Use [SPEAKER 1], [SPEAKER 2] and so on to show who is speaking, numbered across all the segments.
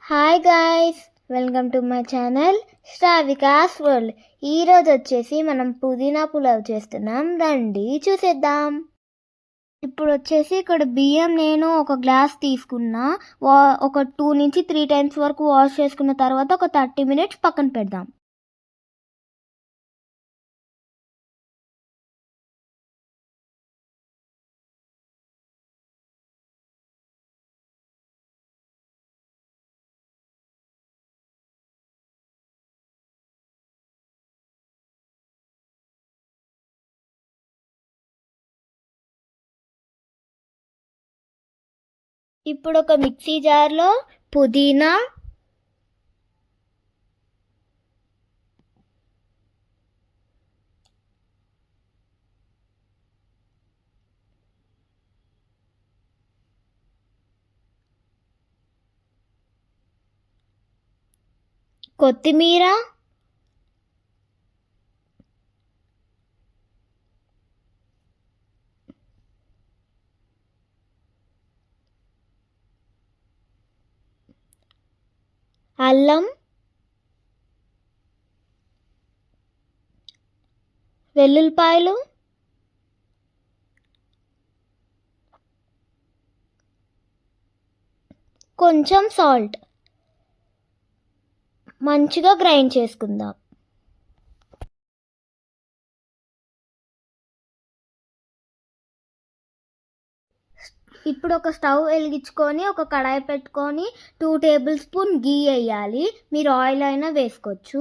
[SPEAKER 1] Hi guys, welcome to my channel Shravika's world. ఈరోజు వచ్చేసి మనం పుదీనా పులావ్ చేస్తున్నాం. రండి చూసేద్దాం. ఇప్పుడు వచ్చేసి ఇక్కడ బియ్యం నేను ఒక గ్లాస్ తీసుకున్నా. ఒక 2 నుంచి 3 టైమ్స్ వరకు వాష్ చేసుకున్న తర్వాత ఒక 30 మినిట్స్ పక్కన పెడదాం. ఇప్పుడు ఒక మిక్సీ జార్లో పుదీనా, కొత్తిమీర, అల్లం, వెల్లుల్లిపాయలు, కొంచెం సాల్ట్ మంచిగా గ్రైండ్ చేసుకుందాం. ఇప్పుడు ఒక స్టవ్ వెలిగించుకొని ఒక కడాయి పెట్టుకొని 2 టేబుల్ స్పూన్ గీ వేయాలి. మీరు ఆయిల్ అయినా వేసుకోవచ్చు.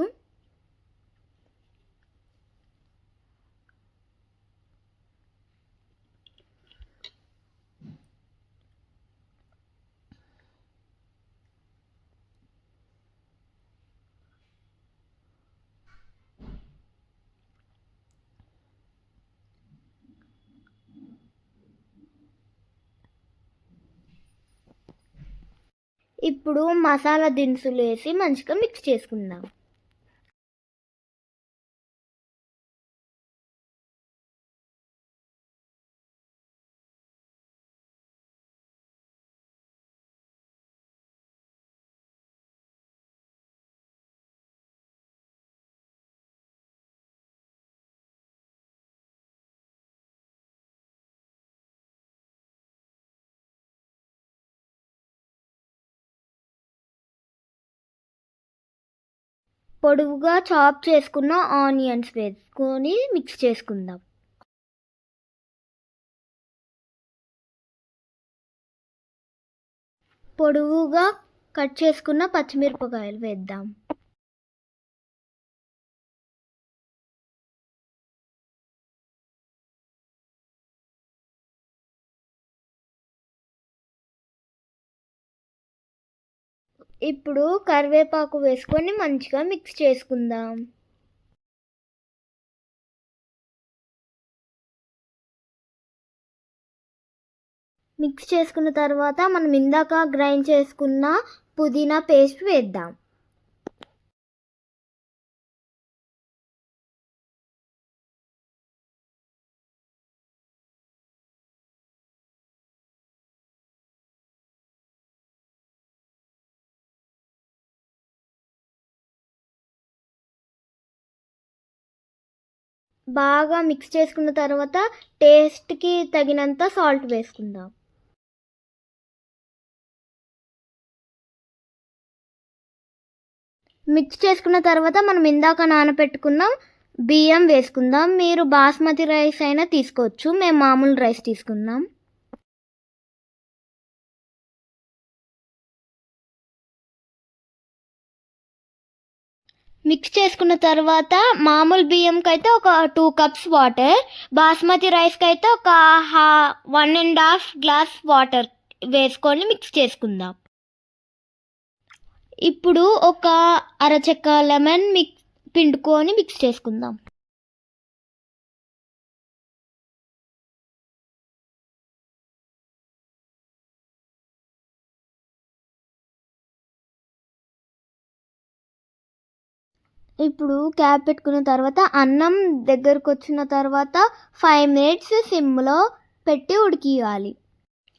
[SPEAKER 1] ఇప్పుడు మసాలా దినుసులు వేసి మంచిగా మిక్స్ చేసుకుందాం. పొడవుగా చాప్ చేసుకున్న ఆనియన్స్ వేసుకొని మిక్స్ చేసుకుందాం. పొడవుగా కట్ చేసుకున్న పచ్చిమిరపకాయలు వేద్దాం. ఇప్పుడు కరివేపాకు వేసుకొని మంచిగా మిక్స్ చేసుకుందాం. మిక్స్ చేసుకున్న తర్వాత మనం ఇందాక గ్రైండ్ చేసుకున్న పుదీనా పేస్ట్ వేద్దాం. బాగా మిక్స్ చేసుకున్న తర్వాత టేస్ట్కి తగినంత సాల్ట్ వేసుకుందాం. మిక్స్ చేసుకున్న తర్వాత మనం ఇందాక నానబెట్టుకున్న బియ్యం వేసుకుందాం. మీరు బాస్మతి రైస్ అయినా తీసుకోవచ్చు, మేము మామూలు రైస్ తీసుకున్నాం. మిక్స్ చేసుకున్న తర్వాత మామూలు బియ్యంకి అయితే ఒక 2 కప్స్ వాటర్, బాస్మతి రైస్కి అయితే ఒక 1.5 గ్లాస్ వాటర్ వేసుకొని మిక్స్ చేసుకుందాం. ఇప్పుడు ఒక అరచెక్క లెమన్ పిండుకొని మిక్స్ చేసుకుందాం. ఇప్పుడు క్యాప్ పెట్టుకున్న తర్వాత అన్నం దగ్గరకు వచ్చిన తర్వాత 5 మినిట్స్ సిమ్లో పెట్టి ఉడికియాలి.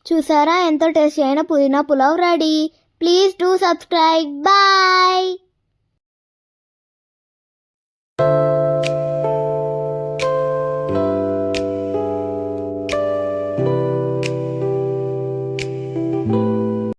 [SPEAKER 1] చూసారా, ఎంతో టేస్టీ అయిన పుదీనా pulao ready. Please do subscribe. Bye.